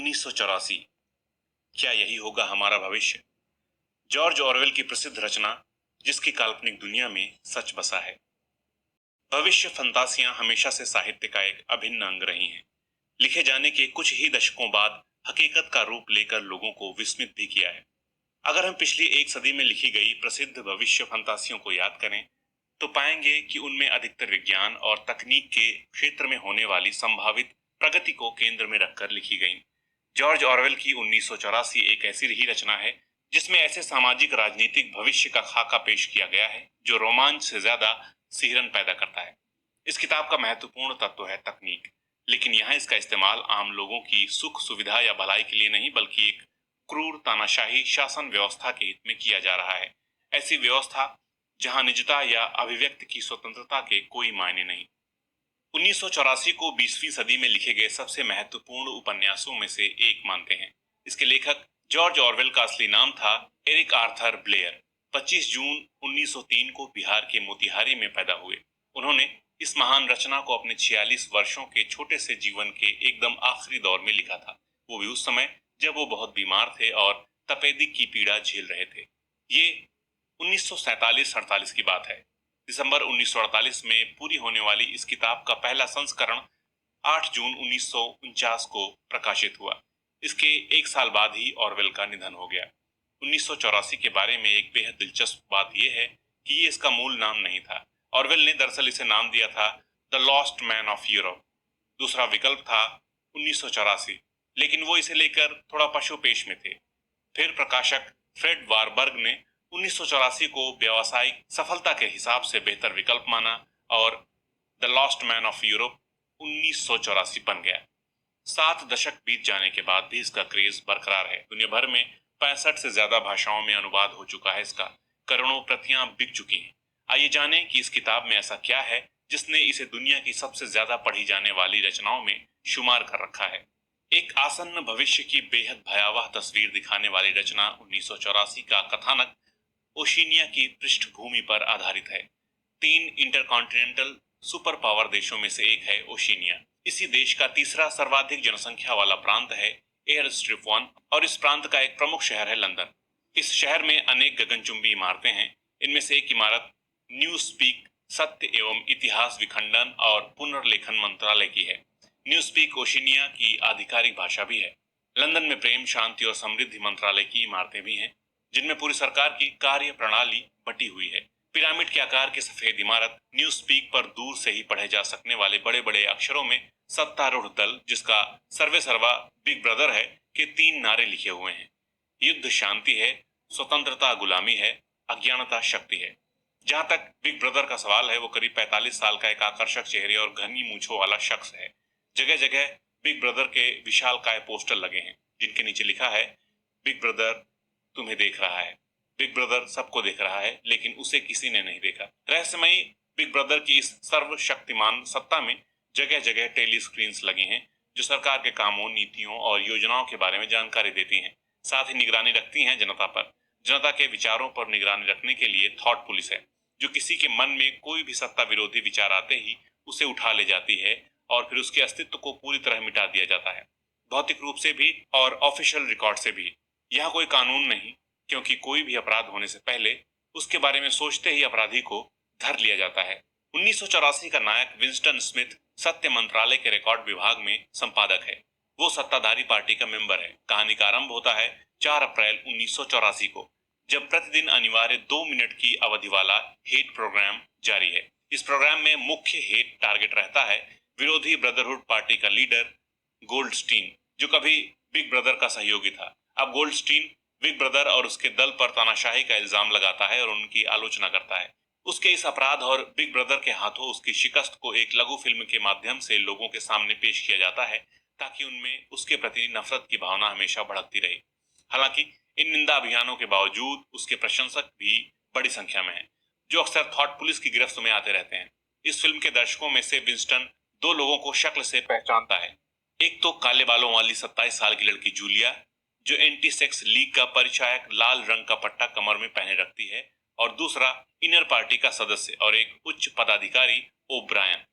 1984। क्या यही होगा हमारा भविष्य? जॉर्ज ऑरवेल की प्रसिद्ध रचना, जिसकी काल्पनिक दुनिया में सच बसा है। भविष्य फंतासियां हमेशा से साहित्य का एक अभिन्न अंग रही हैं। लिखे जाने के कुछ ही दशकों बाद हकीकत का रूप लेकर लोगों को विस्मित भी किया है। अगर हम पिछली एक सदी में लिखी गई प्रसिद्ध भविष्य फंतासियों को याद करें, तो पाएंगे कि उनमें अधिकतर विज्ञान और तकनीक के क्षेत्र में होने वाली संभावित प्रगति को केंद्र में रखकर लिखी गई। जॉर्ज ऑरवेल की 1984 एक ऐसी ही रचना है जिसमें ऐसे सामाजिक राजनीतिक भविष्य का खाका पेश किया गया है जो रोमांच से ज्यादा सिहरन पैदा करता है। इस किताब का महत्वपूर्ण तत्व है तकनीक, लेकिन यहाँ इसका इस्तेमाल आम लोगों की सुख सुविधा या भलाई के लिए नहीं, बल्कि एक क्रूर तानाशाही शासन व्यवस्था के हित में किया जा रहा है। ऐसी व्यवस्था जहां निजता या अभिव्यक्ति की स्वतंत्रता के कोई मायने नहीं। 1984 को 20वीं सदी में लिखे गए सबसे महत्वपूर्ण उपन्यासों में से एक मानते हैं। इसके लेखक जॉर्ज ऑरवेल का असली नाम था एरिक आर्थर ब्लेयर। 25 जून 1903 को बिहार के मोतिहारी में पैदा हुए। उन्होंने इस महान रचना को अपने 46 वर्षों के छोटे से जीवन के एकदम आखिरी दौर में लिखा था, वो भी उस समय जब वो बहुत बीमार थे और तपेदिक की पीड़ा झेल रहे थे। ये 1947-48 की बात है। दिसंबर 1948 में पूरी होने वाली इस किताब का पहला संस्करण 8 जून 1949 को प्रकाशित हुआ। इसके एक साल बाद ही ऑरवेल का निधन हो गया। 1984 के बारे में एक बेहद दिलचस्प बात यह है कि ये इसका मूल नाम नहीं था। ऑरवेल ने दरअसल इसे नाम दिया था the lost man of Europe. दूसरा विकल्प था 1984, लेकिन वो इसे लेकर थोड़ा पशुपेश में थे। फिर प्रकाशक फ्रेड वारबर्ग ने 1984 को व्यावसायिक सफलता के हिसाब से बेहतर विकल्प माना और the lost man of Europe 1984 बन गया। 7 दशक बीत जाने के बाद भी इसका क्रेज बरकरार है। दुनिया भर में 65 से ज्यादा भाषाओं में अनुवाद हो चुका है इसका। करोड़ों प्रतियां बिक चुकी हैं। आइए जानें कि इस किताब में ऐसा क्या है जिसने इसे दुनिया की सबसे ज्यादा पढ़ी जाने वाली रचनाओं में शुमार कर रखा है। एक आसन्न भविष्य की बेहद भयावह तस्वीर दिखाने वाली रचना 1984 का कथानक ओशिनिया की पृष्ठभूमि पर आधारित है। 3 इंटरकॉन्टिनेंटल सुपर पावर देशों में से एक है ओशिनिया। इसी देश का तीसरा सर्वाधिक जनसंख्या वाला प्रांत है एयर स्ट्रिप 1 और इस प्रांत का एक प्रमुख शहर है लंदन। इस शहर में अनेक गगनचुंबी इमारतें हैं। इनमें से एक इमारत न्यू स्पीक सत्य एवं इतिहास विखंडन और पुनर्लेखन मंत्रालय की है। न्यू स्पीक ओशिनिया की आधिकारिक भाषा भी है। लंदन में प्रेम शांति और समृद्धि मंत्रालय की इमारतें भी हैं, जिनमें पूरी सरकार की कार्य प्रणाली बटी हुई है। पिरामिड के आकार की सफेद इमारत न्यू स्पीक पर दूर से ही पढ़े जा सकने वाले बड़े बड़े अक्षरों में सत्तारूढ़ दल, जिसका सर्वे सर्वा बिग ब्रदर है, के 3 नारे लिखे हुए हैं। युद्ध शांति है, स्वतंत्रता गुलामी है, अज्ञानता शक्ति है। जहां तक बिग ब्रदर का सवाल है, वो करीब 45 साल का एक आकर्षक चेहरे और घनी मूंछों वाला शख्स है। जगह जगह बिग ब्रदर के विशालकाय पोस्टर लगे हैं, जिनके नीचे लिखा है बिग ब्रदर तुम्हें देख रहा है। बिग ब्रदर सबको देख रहा है, लेकिन उसे किसी ने नहीं देखा। रहस्यमयी बिग ब्रदर की इस सर्वशक्तिमान सत्ता में जगह जगह टेली स्क्रीन लगी हैं, जो सरकार के कामों, नीतियों और योजनाओं के बारे में जानकारी देती हैं। साथ ही निगरानी रखती हैं जनता पर। जनता के विचारों पर निगरानी रखने के लिए थॉट पुलिस है, जो किसी के मन में कोई भी सत्ता विरोधी विचार आते ही उसे उठा ले जाती है और फिर उसके अस्तित्व को पूरी तरह मिटा दिया जाता है, भौतिक रूप से भी और ऑफिशियल रिकॉर्ड से भी। यहाँ कोई कानून नहीं, क्योंकि कोई भी अपराध होने से पहले उसके बारे में सोचते ही अपराधी को धर लिया जाता है। 1984 का नायक विंस्टन स्मिथ सत्य मंत्रालय के रिकॉर्ड विभाग में संपादक है। वो सत्ताधारी पार्टी का मेंबर है। कहानी का आरंभ होता है 4 अप्रैल 1984 को, जब प्रतिदिन अनिवार्य 2 मिनट की अवधि वाला हेट प्रोग्राम जारी है। इस प्रोग्राम में मुख्य हेट टारगेट रहता है विरोधी ब्रदरहुड पार्टी का लीडर गोल्डस्टीन, जो कभी बिग ब्रदर का सहयोगी था। अब गोल्डस्टीन बिग ब्रदर और उसके दल पर तानाशाही का इल्जाम लगाता है और उनकी आलोचना करता है। उसके इस अपराध और बिग ब्रदर के हाथों उसकी शिकस्त को एक लघु फिल्म के माध्यम से लोगों के सामने पेश किया जाता है, ताकि उनमें उसके प्रति नफरत की भावना हमेशा भड़कती रहे। हालांकि इन निंदा अभियानों के बावजूद उसके प्रशंसक भी बड़ी संख्या में हैं, जो अक्सर थॉट पुलिस की गिरफ्त में आते रहते हैं। इस फिल्म के दर्शकों में से विंस्टन 2 लोगों को शक्ल से पहचानता है। एक तो काले बालों वाली 27 साल की लड़की जूलिया, जो एंटी सेक्स लीग का परिचायक लाल रंग का पट्टा कमर में पहने रखती है, और दूसरा इनर पार्टी का सदस्य और एक उच्च पदाधिकारी ओब्रायन,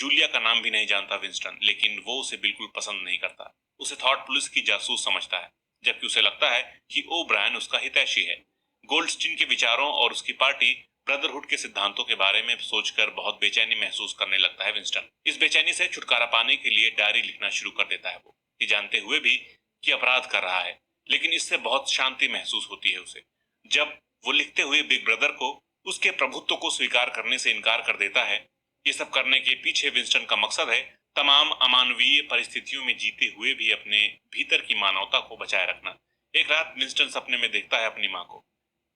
जूलिया का नाम भी नहीं जानता विंस्टन, लेकिन वो उसे बिल्कुल पसंद नहीं करता। उसे थॉट पुलिस की जासूस समझता है, जबकि उसे लगता है कि ओब्रायन उसका हितैषी है। गोल्डस्टीन के विचारों और उसकी पार्टी ब्रदरहुड के सिद्धांतों के बारे में सोचकर बहुत बेचैनी महसूस करने लगता है विंस्टन। इस बेचैनी से छुटकारा पाने के लिए डायरी लिखना शुरू कर देता है वो, ये जानते हुए भी कि अपराध कर रहा है, लेकिन इससे बहुत शांति महसूस होती है उसे। जब वो लिखते हुए बिग ब्रदर को उसके प्रभुत्व को स्वीकार करने से इनकार कर देता है। ये सब करने के पीछे विंस्टन का मकसद है तमाम अमानवीय परिस्थितियों में जीते हुए भी अपने भीतर की मानवता को बचाए रखना। एक रात विंस्टन सपने में देखता है अपनी माँ को,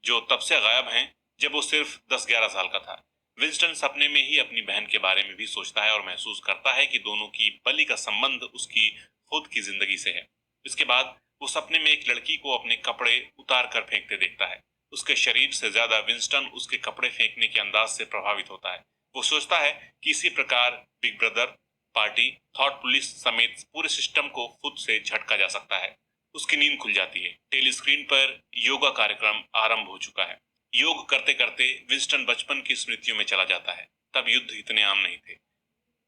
जो तब से गायब हैं जब वो सिर्फ 10-11 साल का था। विंस्टन सपने में ही अपनी बहन के बारे में भी सोचता है और महसूस करता है कि दोनों की बलि का संबंध उसकी खुद की जिंदगी से है। इसके बाद वो सपने में एक लड़की को अपने कपड़े उतार कर फेंकते देखता है। उसके शरीर से ज्यादा विंस्टन उसके कपड़े फेंकने के अंदाज से प्रभावित होता है। वो सोचता है कि इसी प्रकार big brother, party, thought police समेत पूरे सिस्टम को खुद से झटका जा सकता है। उसकी नींद खुल जाती है। टेलीस्क्रीन पर योगा कार्यक्रम आरंभ हो चुका है। योग करते करते विंस्टन बचपन की स्मृतियों में चला जाता है। तब युद्ध इतने आम नहीं थे।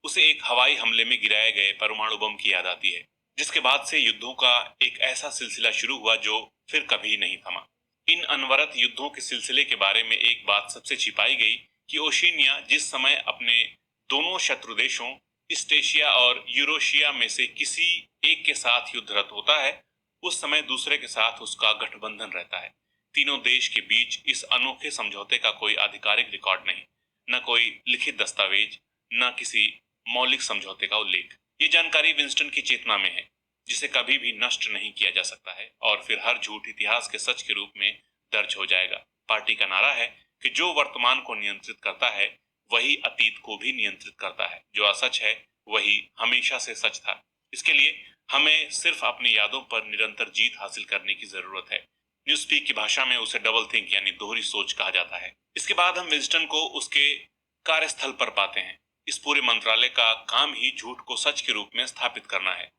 उसे एक हवाई हमले में गिराए गए परमाणु बम की याद आती है, जिसके बाद से युद्धों का एक ऐसा सिलसिला शुरू हुआ जो फिर कभी नहीं थमा। इन अनवरत युद्धों के सिलसिले के बारे में एक बात सबसे छिपाई गई कि ओशिनिया जिस समय अपने दोनों शत्रु देशों ईस्टेशिया और यूरोशिया में से किसी एक के साथ युद्धरत होता है, उस समय दूसरे के साथ उसका गठबंधन रहता है। तीनों देश के बीच इस अनोखे समझौते का कोई आधिकारिक रिकॉर्ड नहीं, न कोई लिखित दस्तावेज, न किसी मौलिक समझौते का उल्लेख। ये जानकारी विंस्टन की चेतना में है, जिसे कभी भी नष्ट नहीं किया जा सकता है और फिर हर झूठ इतिहास के सच के रूप में दर्ज हो जाएगा। पार्टी का नारा है कि जो वर्तमान को नियंत्रित करता है वही अतीत को भी नियंत्रित करता है। जो असच है वही हमेशा से सच था। इसके लिए हमें सिर्फ अपनी यादों पर निरंतर जीत हासिल करने की जरूरत है। न्यूज स्पीक की भाषा में उसे डबल थिंक यानी दोहरी सोच कहा जाता है। इसके बाद हम विंस्टन को उसके कार्यस्थल पर पाते हैं। इस पूरे मंत्रालय का काम ही झूठ को सच के रूप में स्थापित करना है।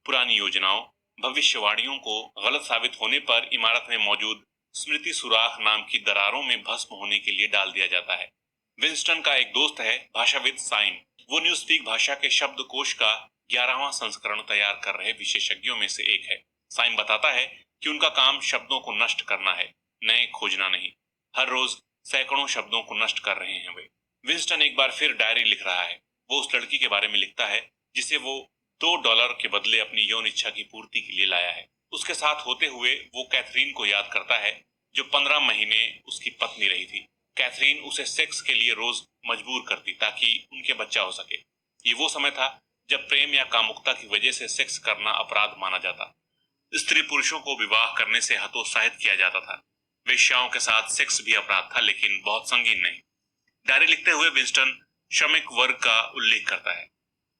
पुरानी योजनाओं, भविष्यवाणियों को गलत साबित होने पर इमारत में मौजूद स्मृति सुराख नाम की दरारों में भस्म होने के लिए डाल दिया जाता है। विंस्टन का एक दोस्त है भाषाविद साइम। वो न्यूज स्पीक भाषा के शब्दकोश का 11वां संस्करण तैयार कर रहे विशेषज्ञों में से एक है। साइम बताता है कि उनका काम शब्दों को नष्ट करना है, नए खोजना नहीं। हर रोज सैकड़ों शब्दों को नष्ट कर रहे हैं वे। विंस्टन एक बार फिर डायरी लिख रहा है। वो उस लड़की के बारे में लिखता है जिसे वो $2 के बदले अपनी यौन इच्छा की पूर्ति के लिए लाया है। उसके साथ होते हुए वो कैथरीन को याद करता है, जो 15 महीने उसकी पत्नी रही थी। कैथरीन उसे सेक्स के लिए रोज मजबूर करती ताकि उनके बच्चा हो सके। ये वो समय था जब प्रेम या कामुकता की वजह से सेक्स करना अपराध माना जाता। स्त्री पुरुषों को विवाह करने से हतोत्साहित किया जाता था। वेश्याओं के साथ सेक्स भी अपराध था, लेकिन बहुत संगीन नहीं। डायरी लिखते हुए विंस्टन श्रमिक वर्ग का उल्लेख करता है।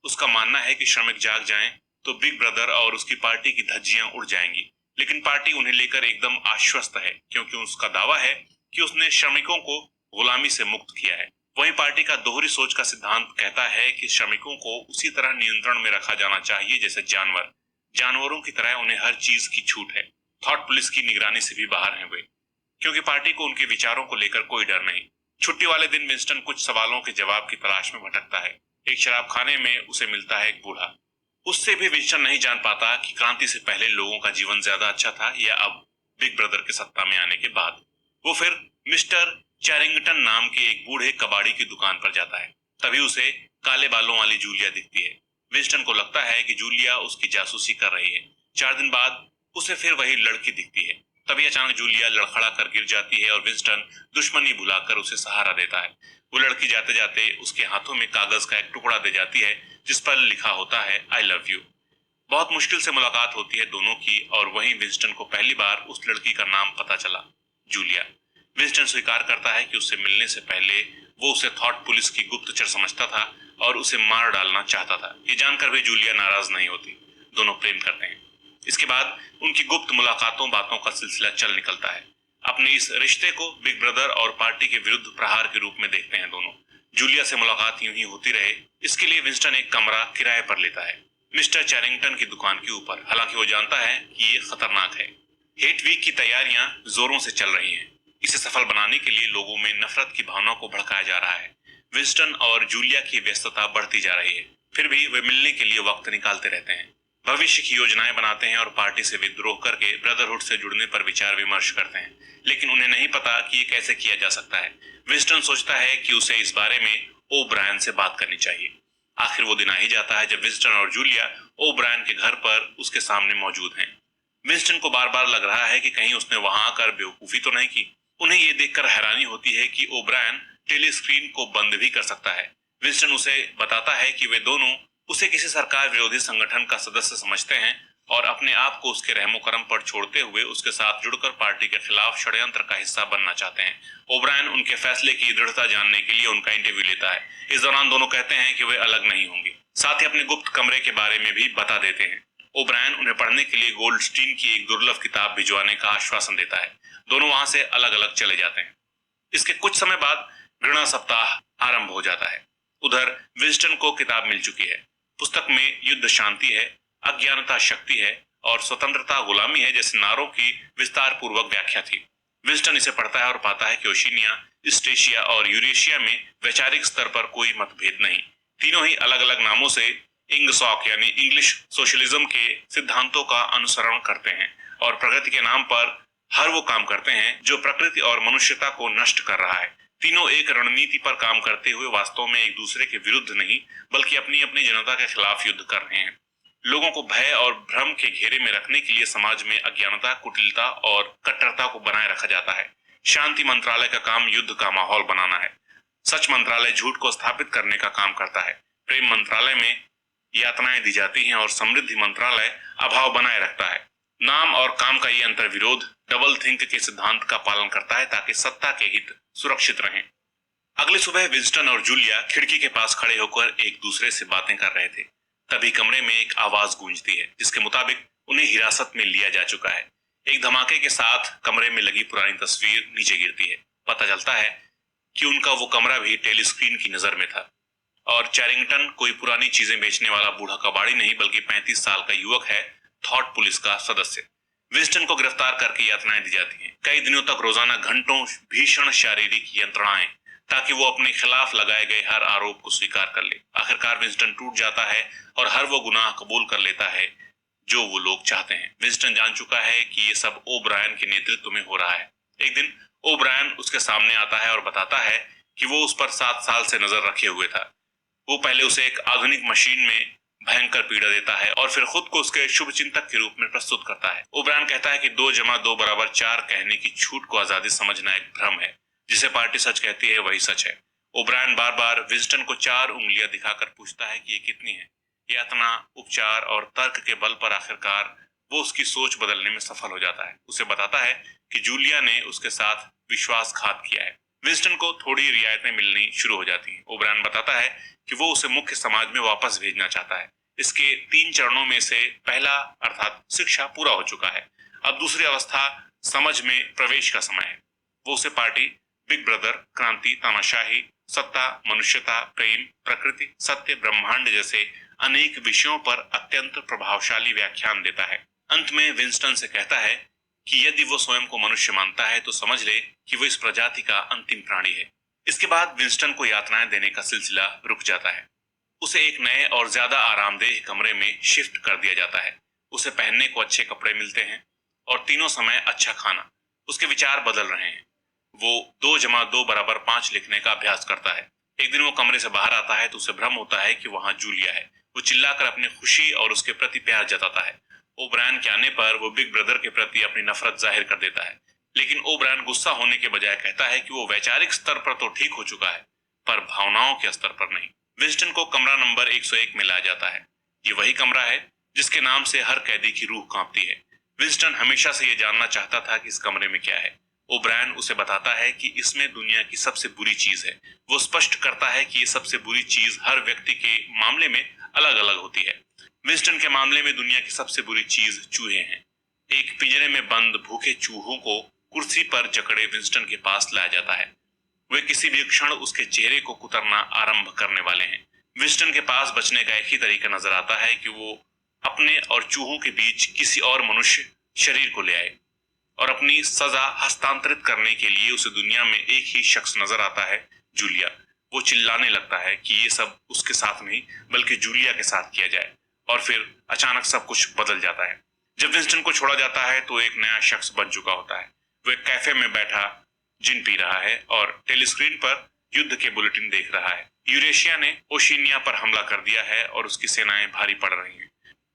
उसका मानना है कि श्रमिक जाग जाएं तो बिग ब्रदर और उसकी पार्टी की धज्जियां उड़ जाएंगी, लेकिन पार्टी उन्हें लेकर एकदम आश्वस्त है, क्योंकि उसका दावा है कि उसने श्रमिकों को गुलामी से मुक्त किया है। वहीं पार्टी का दोहरी सोच का सिद्धांत कहता है कि श्रमिकों को उसी तरह नियंत्रण में रखा जाना चाहिए जैसे जानवरों की तरह उन्हें हर चीज की छूट है। थॉट पुलिस की निगरानी से भी बाहर हैं वे, क्योंकि पार्टी को उनके विचारों को लेकर कोई डर नहीं। छुट्टी वाले दिन विंस्टन कुछ सवालों के जवाब की तलाश में भटकता है। एक शराब खाने में उसे मिलता है एक बूढ़ा। उससे भी विंस्टन नहीं जान पाता कि क्रांति से पहले लोगों का जीवन ज्यादा अच्छा था या अब बिग ब्रदर के सत्ता में आने के बाद। वो फिर मिस्टर चैरिंगटन नाम के एक बूढ़े कबाड़ी की दुकान पर जाता है। तभी उसे काले बालों वाली जूलिया दिखती है। विंस्टन को लगता है कि जूलिया उसकी जासूसी कर रही है। 4 दिन बाद उसे फिर वही लड़की दिखती है। तभी अचानक जूलिया लड़खड़ा कर गिर जाती है और विंस्टन दुश्मनी भुलाकर उसे सहारा देता है। वो लड़की जाते जाते उसके हाथों में कागज का एक टुकड़ा दे जाती है जिस पर लिखा होता है आई लव यू। बहुत मुश्किल से मुलाकात होती है दोनों की, और वहीं विंस्टन को पहली बार उस लड़की का नाम पता चला, जूलिया। विंस्टन स्वीकार करता है कि उससे मिलने से पहले वो उसे थॉट पुलिस की गुप्तचर समझता था और उसे मार डालना चाहता था। ये जानकर भी जूलिया नाराज नहीं होती। दोनों प्रेम करते हैं। इसके बाद उनकी गुप्त मुलाकातों बातों का सिलसिला चल निकलता है। अपने इस रिश्ते को बिग ब्रदर और पार्टी के विरुद्ध प्रहार के रूप में देखते हैं दोनों। जूलिया से मुलाकात यूं ही होती रहे, इसके लिए विंस्टन एक कमरा किराए पर लेता है मिस्टर चैरिंगटन की दुकान के ऊपर। हालांकि वो जानता है कि ये खतरनाक है। हेट वीक की तैयारियां जोरों से चल रही हैं। इसे सफल बनाने के लिए लोगों में नफरत की भावना को भड़काया जा रहा है। विंस्टन और जूलिया की व्यस्तता बढ़ती जा रही है, फिर भी वे मिलने के लिए वक्त निकालते रहते हैं, भविष्य की योजनाएं बनाते हैं और पार्टी से विद्रोह करके ब्रदरहुड से जुड़ने पर विचार विमर्श करते हैं, लेकिन उन्हें नहीं पता कि ये कैसे किया जा सकता है। विंस्टन सोचता है कि उसे इस बारे में ओब्रायन से बात करनी चाहिए। आखिर वो दिन आ ही जाता है जब विंस्टन और जूलिया ओब्रायन के घर पर उसके सामने मौजूद हैं। विंस्टन को बार बार लग रहा है कि कहीं उसने वहां आकर बेवकूफी तो नहीं की। उन्हें ये देखकर हैरानी होती है कि ओब्रायन टेलीस्क्रीन को बंद भी कर सकता है। विंस्टन उसे बताता है कि वे दोनों उसे किसी सरकार विरोधी संगठन का सदस्य समझते हैं और अपने आप को उसके रहमो करम पर छोड़ते हुए उसके साथ जुड़कर पार्टी के खिलाफ षड्यंत्र का हिस्सा बनना चाहते हैं। ओब्रायन उनके फैसले की दृढ़ता जानने के लिए उनका इंटरव्यू लेता है। इस दौरान दोनों कहते हैं कि वे अलग नहीं होंगे, साथ ही अपने गुप्त कमरे के बारे में भी बता देते हैं। ओब्रायन उन्हें पढ़ने के लिए गोल्डस्टीन की एक दुर्लभ किताब भिजवाने का आश्वासन देता है। दोनों वहां से अलग अलग चले जाते हैं। इसके कुछ समय बाद घृणा सप्ताह आरंभ हो जाता है। उधर विंस्टन को किताब मिल चुकी है। पुस्तक में युद्ध शांति है, अज्ञानता शक्ति है और स्वतंत्रता गुलामी है जैसे नारों की विस्तार पूर्वक व्याख्या थी। विंस्टन इसे पढ़ता है और पाता है कि ओशिनिया, स्टेशिया और यूरेशिया में वैचारिक स्तर पर कोई मतभेद नहीं। तीनों ही अलग अलग नामों से इंगसॉक यानी इंग्लिश सोशलिज्म के सिद्धांतों का अनुसरण करते हैं और प्रगति के नाम पर हर वो काम करते हैं जो प्रकृति और मनुष्यता को नष्ट कर रहा है। तीनों एक रणनीति पर काम करते हुए वास्तव में एक दूसरे के विरुद्ध नहीं बल्कि अपनी अपनी जनता के खिलाफ युद्ध कर रहे हैं। लोगों को भय और भ्रम के घेरे में रखने के लिए समाज में अज्ञानता, कुटिलता और कट्टरता को बनाए रखा जाता है। शांति मंत्रालय का काम युद्ध का माहौल बनाना है। सच मंत्रालय झूठ को स्थापित करने का काम करता है। प्रेम मंत्रालय में यातनाएं दी जाती हैं और समृद्धि मंत्रालय अभाव बनाए रखता है। नाम और काम का ये अंतर विरोध डबल थिंक के सिद्धांत का पालन करता है ताकि सत्ता के हित सुरक्षित रहें। अगली सुबह विंस्टन और जूलिया खिड़की के पास खड़े होकर एक दूसरे से बातें कर रहे थे। तभी कमरे में एक आवाज गूंजती है जिसके मुताबिक उन्हें हिरासत में लिया जा चुका है। एक धमाके के साथ कमरे में लगी पुरानी तस्वीर नीचे गिरती है। पता चलता है कि उनका वो कमरा भी टेलीस्क्रीन की नजर में था और चैरिंगटन कोई पुरानी चीजें बेचने वाला बूढ़ा कबाड़ी नहीं बल्कि 35 साल का युवक है, थॉट पुलिस का सदस्य। विंस्टन को गिरफ्तार करके यातनाएं दी जाती हैं। कई दिनों तक रोजाना घंटों भीषण शारीरिक यंत्रणाएं ताकि वो अपने खिलाफ लगाए गए हर आरोप को स्वीकार कर ले। आखिरकार विंस्टन टूट जाता है और हर वो गुनाह कबूल कर लेता है जो वो लोग चाहते हैं। विंस्टन जान चुका है कि ये सब ओब्रायन के नेतृत्व में हो रहा है। एक दिन ओब्रायन उसके सामने आता है और बताता है कि वो उस पर 7 साल से नजर रखे हुए था। वो पहले उसे एक आधुनिक मशीन में भयंकर पीड़ा देता है और फिर खुद को उसके शुभ चिंतक के रूप में प्रस्तुत करता है। ओब्रायन कहता है कि 2 + 2 = 4 कहने की छूट को आजादी समझना एक भ्रम है। जिसे पार्टी सच कहती है वही सच है। ओब्रायन बार बार विंस्टन को 4 उंगलियां दिखाकर पूछता है कि ये कितनी है। यातना, उपचार और तर्क के बल पर आखिरकार वो उसकी सोच बदलने में सफल हो जाता है। उसे बताता है कि जूलिया ने उसके साथ विश्वासघात किया है। विंस्टन को थोड़ी रियायतें मिलनी शुरू हो जाती हैं। ओब्रायन बताता है कि वो उसे मुख्य समाज में वापस भेजना चाहता है। इसके 3 चरणों में से पहला अर्थात शिक्षा पूरा हो चुका है। अब दूसरी अवस्था समझ में प्रवेश का समय है। वो उसे पार्टी, बिग ब्रदर, क्रांति, तानाशाही, सत्ता, मनुष्यता, प्रेम, प्रकृति, सत्य, ब्रह्मांड जैसे अनेक विषयों पर अत्यंत प्रभावशाली व्याख्यान देता है। अंत में विंस्टन से कहता है कि यदि वो स्वयं को मनुष्य मानता है तो समझ ले कि वो इस प्रजाति का अंतिम प्राणी है। इसके बाद विंस्टन को यातनाएं देने का सिलसिला रुक जाता है। उसे एक नए और ज्यादा आरामदेह कमरे में शिफ्ट कर दिया जाता है। उसे पहनने को अच्छे कपड़े मिलते हैं और तीनों समय अच्छा खाना। उसके विचार बदल रहे हैं। वो 2 + 2 = 5 लिखने का अभ्यास करता है। एक दिन वो कमरे से बाहर आता है तो उसे भ्रम होता है कि वहां जूलिया है। वो चिल्लाकर अपनी खुशी और उसके प्रति प्यार जताता है। ओब्रायन के आने पर वो बिग ब्रदर के प्रति अपनी नफरत जाहिर कर देता है, लेकिन ओब्रायन गुस्सा होने के बजाय कहता है कि वो वैचारिक स्तर पर तो ठीक हो चुका है पर भावनाओं के स्तर पर नहीं। विंस्टन को कमरा नंबर 101 में लाया जाता है। ये वही कमरा है जिसके नाम से हर कैदी की रूह कांपती है। विंस्टन हमेशा से ये जानना चाहता था कि इस कमरे में क्या है। ओब्रायन उसे बताता है कि इसमें दुनिया की सबसे बुरी चीज है। वो स्पष्ट करता है कि ये सबसे बुरी चीज हर व्यक्ति के मामले में अलग अलग होती है। विंस्टन के मामले में दुनिया की सबसे बुरी चीज चूहे हैं। एक पिंजरे में बंद भूखे चूहों को कुर्सी पर जकड़े विंस्टन के पास लाया जाता है। वे किसी भी क्षण उसके चेहरे को कुतरना आरंभ करने वाले हैं। विंस्टन के पास बचने का एक ही तरीका नजर आता है कि वो अपने और चूहों के बीच किसी और मनुष्य शरीर को ले आए और अपनी सजा हस्तांतरित करने के लिए उसे दुनिया में एक ही शख्स नजर आता है, जूलिया। वो चिल्लाने लगता है कि ये सब उसके साथ नहीं बल्कि जूलिया के साथ किया जाए, और फिर अचानक सब कुछ बदल जाता है। जब विंस्टन को छोड़ा जाता है तो एक नया शख्स बन चुका होता है। वो एक कैफे में बैठा जिन पी रहा है और टेलीस्क्रीन पर युद्ध के बुलेटिन देख रहा है। यूरेशिया ने ओशिनिया पर हमला कर दिया है और उसकी सेनाएं भारी पड़ रही हैं।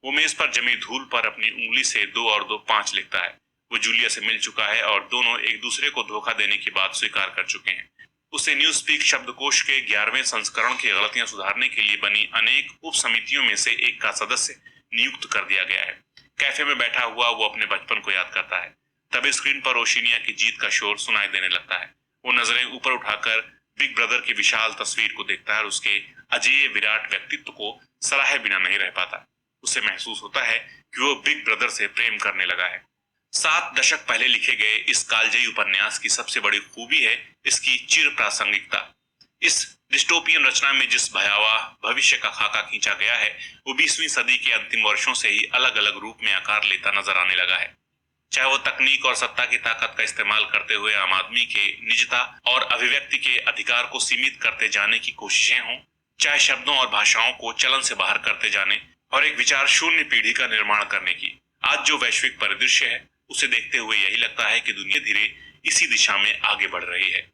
वो मेज पर जमी धूल पर अपनी उंगली से 2 और 2 5 लिखता है। वो जूलिया से मिल चुका है और दोनों एक दूसरे को धोखा देने की बात स्वीकार कर चुके हैं। उसे न्यूज स्पीक शब्दकोश के 11वें संस्करण की गलतियां सुधारने के लिए बनी अनेक उप समितियों में से एक का सदस्य नियुक्त कर दिया गया है। कैफे में बैठा हुआ वो अपने बचपन को याद करता है। तभी स्क्रीन पर ओशिनिया की जीत का शोर सुनाई देने लगता है। वो नजरें ऊपर उठाकर बिग ब्रदर की विशाल तस्वीर को देखता है और उसके अजेय विराट व्यक्तित्व को सराहे बिना नहीं रह पाता। उसे महसूस होता है कि वो बिग ब्रदर से प्रेम करने लगा है। 7 दशक पहले लिखे गए इस कालजयी उपन्यास की सबसे बड़ी खूबी है इसकी चिर प्रासंगिकता। इस डिस्टोपियन रचना में जिस भयावह भविष्य का खाका खींचा गया है वो 20वीं सदी के अंतिम वर्षों से ही अलग अलग रूप में आकार लेता नजर आने लगा है। चाहे वो तकनीक और सत्ता की ताकत का इस्तेमाल करते हुए आम आदमी के निजता और अभिव्यक्ति के अधिकार को सीमित करते जाने की कोशिशें हों, चाहे शब्दों और भाषाओं को चलन से बाहर करते जाने और एक विचार शून्य पीढ़ी का निर्माण करने की। आज जो वैश्विक परिदृश्य है उसे देखते हुए यही लगता है कि दुनिया धीरे इसी दिशा में आगे बढ़ रही है।